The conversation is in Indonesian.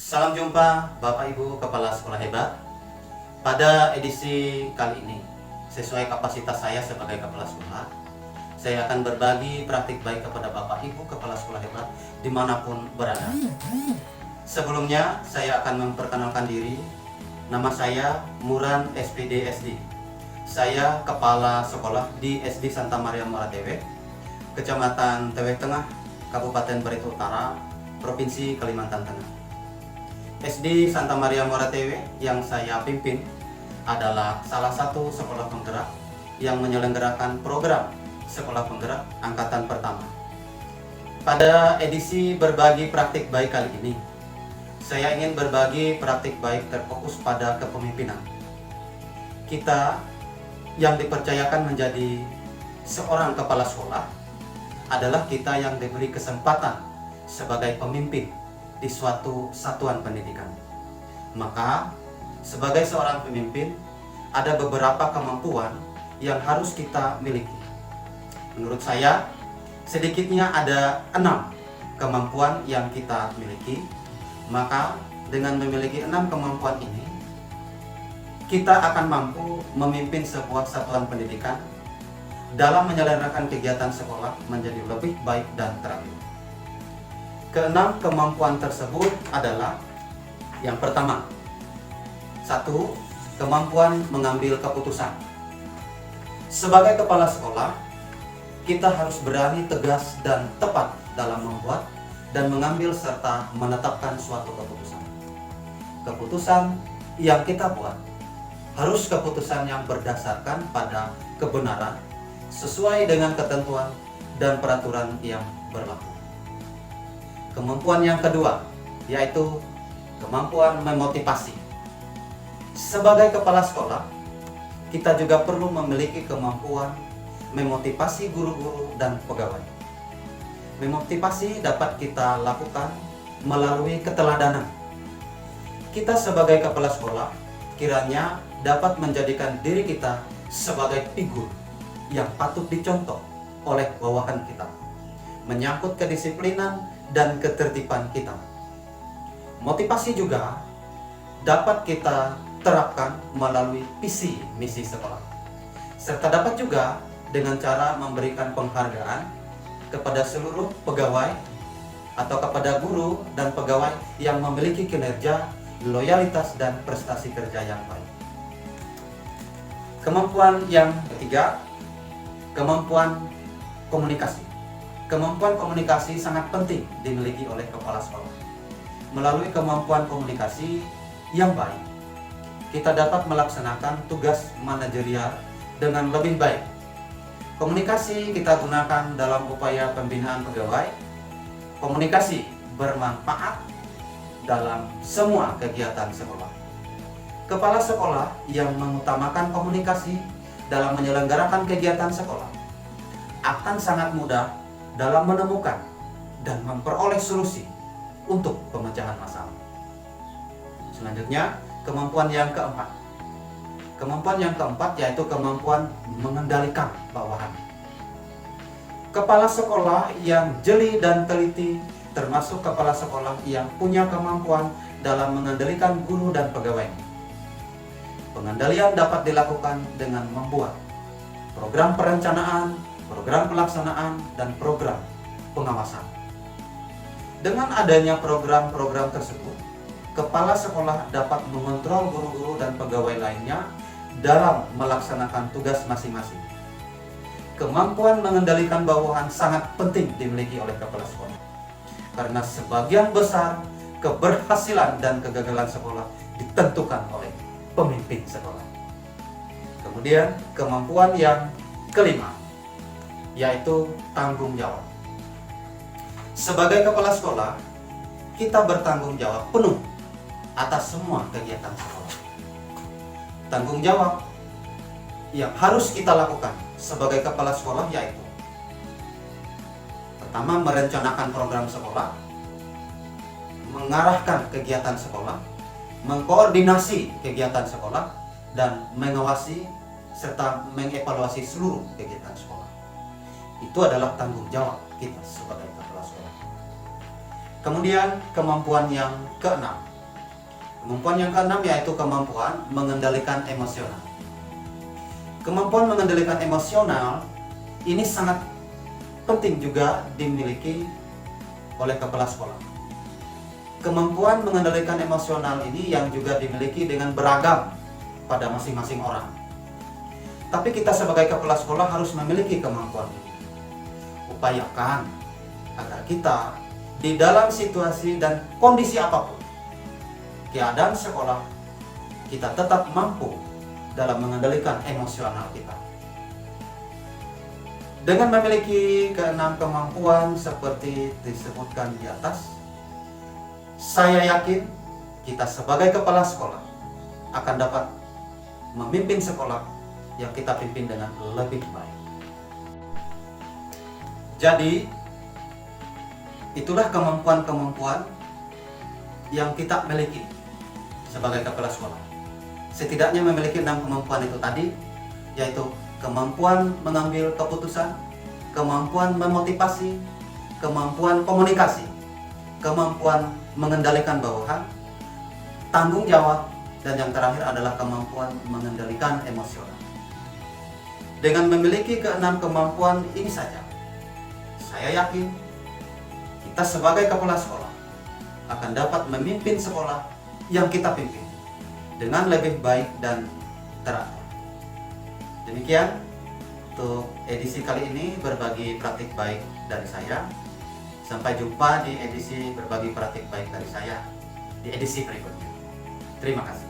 Salam jumpa Bapak Ibu Kepala Sekolah Hebat. Pada edisi kali ini, sesuai kapasitas saya sebagai Kepala Sekolah, saya akan berbagi praktik baik kepada Bapak Ibu Kepala Sekolah Hebat dimanapun berada. Sebelumnya, saya akan memperkenalkan diri. Nama saya Muran SPD SD. Saya Kepala Sekolah di SD Santa Maria Muara Tewek, Kecamatan Tewek Tengah, Kabupaten Barito Utara, Provinsi Kalimantan Tengah. SD Santa Maria Muara Tewek yang saya pimpin adalah salah satu sekolah penggerak yang menyelenggarakan program sekolah penggerak angkatan pertama. Pada edisi berbagi praktik baik kali ini, saya ingin berbagi praktik baik terfokus pada kepemimpinan. Kita yang dipercayakan menjadi seorang kepala sekolah adalah kita yang diberi kesempatan sebagai pemimpin di suatu satuan pendidikan. Maka, sebagai seorang pemimpin, ada beberapa kemampuan yang harus kita miliki. Menurut saya, sedikitnya ada 6 kemampuan yang kita miliki. Maka, dengan memiliki 6 kemampuan ini, kita akan mampu memimpin sebuah satuan pendidikan dalam menyelenggarakan kegiatan sekolah menjadi lebih baik dan teratur. Keenam kemampuan tersebut adalah yang pertama, 1. Kemampuan mengambil keputusan. Sebagai kepala sekolah, kita harus berani, tegas, dan tepat dalam membuat dan mengambil serta menetapkan suatu keputusan. Keputusan yang kita buat harus keputusan yang berdasarkan pada kebenaran sesuai dengan ketentuan dan peraturan yang berlaku. Kemampuan yang kedua, yaitu kemampuan memotivasi. Sebagai kepala sekolah, kita juga perlu memiliki kemampuan memotivasi guru-guru dan pegawai. Memotivasi dapat kita lakukan melalui keteladanan. Kita sebagai kepala sekolah kiranya dapat menjadikan diri kita sebagai figur yang patut dicontoh oleh bawahan kita, menyangkut kedisiplinan dan ketertiban kita. Motivasi juga dapat kita terapkan melalui visi misi sekolah, serta dapat juga dengan cara memberikan penghargaan kepada seluruh pegawai atau kepada guru dan pegawai yang memiliki kinerja, loyalitas, dan prestasi kerja yang baik. Kemampuan yang ketiga, kemampuan komunikasi. Kemampuan komunikasi sangat penting dimiliki oleh kepala sekolah. Melalui kemampuan komunikasi yang baik, kita dapat melaksanakan tugas manajerial dengan lebih baik. Komunikasi kita gunakan dalam upaya pembinaan pegawai. Komunikasi bermanfaat dalam semua kegiatan sekolah. Kepala sekolah yang mengutamakan komunikasi dalam menyelenggarakan kegiatan sekolah akan sangat mudah dalam menemukan dan memperoleh solusi untuk pemecahan masalah. Selanjutnya, kemampuan yang keempat. Kemampuan yang keempat yaitu kemampuan mengendalikan bawahan. Kepala sekolah yang jeli dan teliti, termasuk kepala sekolah yang punya kemampuan dalam mengendalikan guru dan pegawai. Pengendalian dapat dilakukan dengan membuat program perencanaan, program pelaksanaan, dan program pengawasan. Dengan adanya program-program tersebut, kepala sekolah dapat mengontrol guru-guru dan pegawai lainnya dalam melaksanakan tugas masing-masing. Kemampuan mengendalikan bawahan sangat penting dimiliki oleh kepala sekolah, karena sebagian besar keberhasilan dan kegagalan sekolah ditentukan oleh pemimpin sekolah. Kemudian kemampuan yang kelima, yaitu tanggung jawab. Sebagai kepala sekolah, kita bertanggung jawab penuh atas semua kegiatan sekolah. Tanggung jawab yang harus kita lakukan sebagai kepala sekolah yaitu: pertama, merencanakan program sekolah, mengarahkan kegiatan sekolah, mengkoordinasi kegiatan sekolah, dan mengawasi serta mengevaluasi seluruh kegiatan sekolah. Itu adalah tanggung jawab kita sebagai kepala sekolah. Kemudian kemampuan yang keenam, Kemampuan yang keenam yaitu kemampuan mengendalikan emosional. Kemampuan mengendalikan emosional ini sangat penting juga dimiliki oleh kepala sekolah. Kemampuan mengendalikan emosional ini yang juga dimiliki dengan beragam pada masing-masing orang. Tapi kita sebagai kepala sekolah harus memiliki kemampuan ini. Upayakan agar kita di dalam situasi dan kondisi apapun, keadaan sekolah, kita tetap mampu dalam mengendalikan emosional kita. Dengan memiliki keenam kemampuan seperti disebutkan di atas, saya yakin kita sebagai kepala sekolah akan dapat memimpin sekolah yang kita pimpin dengan lebih baik. Jadi, itulah kemampuan-kemampuan yang kita miliki sebagai kepala sekolah. Setidaknya memiliki 6 kemampuan itu tadi, yaitu kemampuan mengambil keputusan, kemampuan memotivasi, kemampuan komunikasi, kemampuan mengendalikan bawahan, tanggung jawab, dan yang terakhir adalah kemampuan mengendalikan emosional. Dengan memiliki keenam kemampuan ini saja, saya yakin kita sebagai kepala sekolah akan dapat memimpin sekolah yang kita pimpin dengan lebih baik dan teratur. Demikian untuk edisi kali ini berbagi praktik baik dari saya. Sampai jumpa di edisi berbagi praktik baik dari saya di edisi berikutnya. Terima kasih.